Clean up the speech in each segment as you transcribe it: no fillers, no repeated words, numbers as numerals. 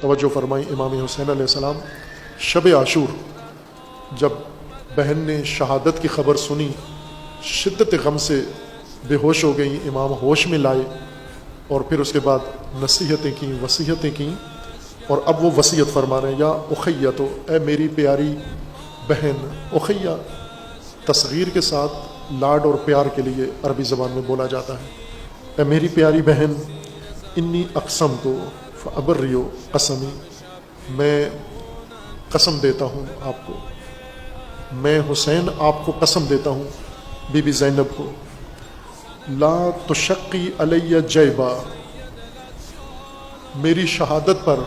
توجہ فرمائیں، امام حسین علیہ السلام شب عاشور جب بہن نے شہادت کی خبر سنی، شدت غم سے بے ہوش ہو گئیں، امام ہوش میں لائے اور پھر اس کے بعد نصیحتیں کیں، وصیتیں کیں، اور اب وہ وصیت فرما رہے ہیں، یا اخیہ، تو اے میری پیاری بہن۔ اخیہ تصغیر کے ساتھ لاڈ اور پیار کے لیے عربی زبان میں بولا جاتا ہے۔ اے میری پیاری بہن، انی اقسم تو فابریو قسمی، میں قسم دیتا ہوں آپ کو، میں حسین آپ کو قسم دیتا ہوں، بی بی زینب کو، لا تشقی علی جیبا، میری شہادت پر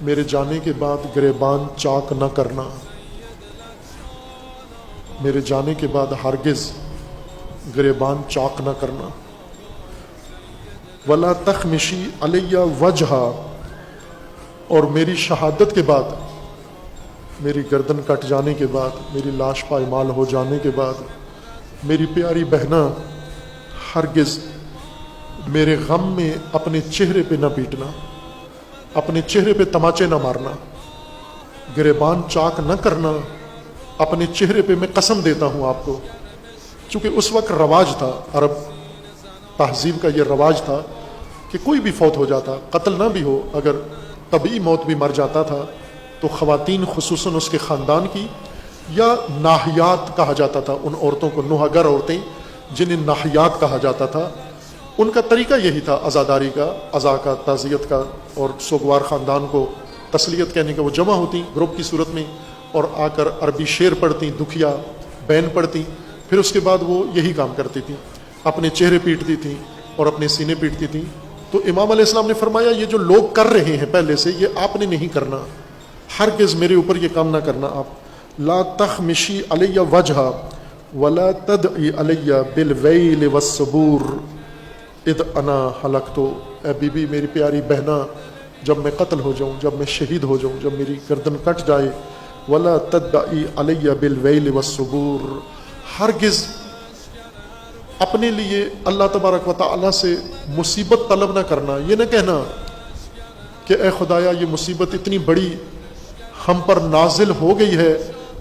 میرے جانے کے بعد گریبان چاک نہ کرنا، میرے جانے کے بعد ہرگز گریبان چاک نہ کرنا، ولا تخمشی علی وجہا، اور میری شہادت کے بعد، میری گردن کٹ جانے کے بعد، میری لاش پائمال ہو جانے کے بعد، میری پیاری بہنا ہرگز میرے غم میں اپنے چہرے پہ نہ پیٹنا، اپنے چہرے پہ تماچے نہ مارنا، گریبان چاک نہ کرنا اپنے چہرے پہ، میں قسم دیتا ہوں آپ کو۔ چونکہ اس وقت رواج تھا، عرب تہذیب کا یہ رواج تھا کہ کوئی بھی فوت ہو جاتا، قتل نہ بھی ہو، اگر طبعی موت بھی مر جاتا تھا تو خواتین خصوصاً اس کے خاندان کی، یا ناحیات کہا جاتا تھا ان عورتوں کو، نوحگر عورتیں جنہیں ناحیات کہا جاتا تھا، ان کا طریقہ یہی تھا عزاداری کا، عزا کا، تعزیت کا، اور سوگوار خاندان کو تسلیت کہنے کا۔ وہ جمع ہوتی گروپ کی صورت میں اور آ کر عربی شعر پڑھتی، دکھیا بین پڑھتی، پھر اس کے بعد وہ یہی کام کرتی تھیں، اپنے چہرے پیٹتی تھیں اور اپنے سینے پیٹتی تھیں۔ تو امام علیہ السلام نے فرمایا یہ جو لوگ کر رہے ہیں پہلے سے، یہ آپ نے نہیں کرنا، ہرگز میرے اوپر یہ کام نہ کرنا آپ۔ لا تخمشی علی وجہا ولا تدعی علی بالویل والصبور اذ انا حلقت، اے بی بی میری پیاری بہنا، جب میں قتل ہو جاؤں، جب میں شہید ہو جاؤں، جب میری گردن کٹ جائے، ولا تدعی علی بالویل والصبور، ہرگز اپنے لیے اللہ تبارک و تعالیٰ سے مصیبت طلب نہ کرنا، یہ نہ کہنا کہ اے خدایا یہ مصیبت اتنی بڑی ہم پر نازل ہو گئی ہے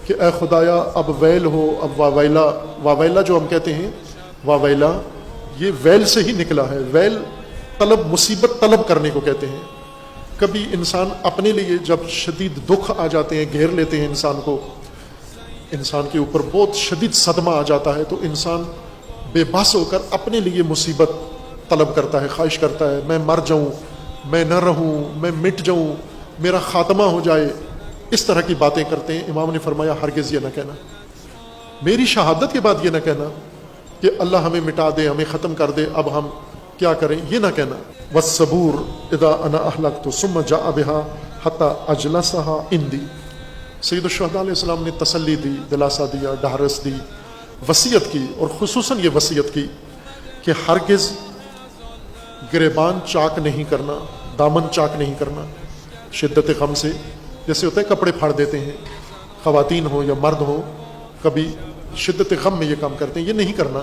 کہ اے خدایا اب ویل ہو، اب واویلا، واویلا جو ہم کہتے ہیں، واویلا یہ ویل سے ہی نکلا ہے، ویل طلب، مصیبت طلب کرنے کو کہتے ہیں۔ کبھی انسان اپنے لیے جب شدید دکھ آ جاتے ہیں، گھیر لیتے ہیں انسان کو، انسان کے اوپر بہت شدید صدمہ آ جاتا ہے، تو انسان بے بس ہو کر اپنے لیے مصیبت طلب کرتا ہے، خواہش کرتا ہے، میں مر جاؤں، میں نہ رہوں، میں مٹ جاؤں، میرا خاتمہ ہو جائے، اس طرح کی باتیں کرتے ہیں۔ امام نے فرمایا ہرگز یہ نہ کہنا، میری شہادت کے بعد یہ نہ کہنا کہ اللہ ہمیں مٹا دے، ہمیں ختم کر دے، اب ہم کیا کریں، یہ نہ کہنا۔ والصبور اذا انا اہلکت ثم جاء بها حتى اجلسها عندي، سید الشہداء علیہ السلام نے تسلی دی، دلاسا دیا، ڈھارس دی، وصیت کی، اور خصوصاً یہ وصیت کی کہ ہرگز گریبان چاک نہیں کرنا، دامن چاک نہیں کرنا، شدت غم سے، جیسے ہوتا ہے کپڑے پھاڑ دیتے ہیں، خواتین ہو یا مرد ہو، کبھی شدت غم میں یہ کام کرتے ہیں، یہ نہیں کرنا۔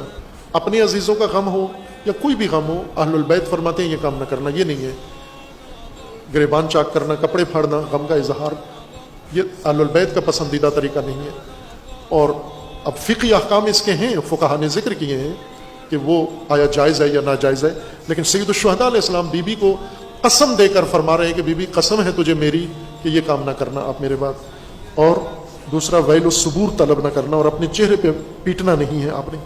اپنے عزیزوں کا غم ہو یا کوئی بھی غم ہو، اہل البیت فرماتے ہیں یہ کام نہ کرنا، یہ نہیں ہے۔ گریبان چاک کرنا، کپڑے پھاڑنا، غم کا اظہار، یہ اہل البیت کا پسندیدہ طریقہ نہیں ہے۔ اور اب فقہی احکام اس کے ہیں، فقہا نے ذکر کیے ہیں کہ وہ آیا جائز ہے یا ناجائز ہے، لیکن سید الشہداء علیہ السلام بی بی کو قسم دے کر فرما رہے ہیں کہ بی بی قسم ہے تجھے میری کہ یہ کام نہ کرنا آپ میرے بعد۔ اور دوسرا ویل الصبور طلب نہ کرنا، اور اپنے چہرے پہ پیٹنا نہیں ہے آپ نے۔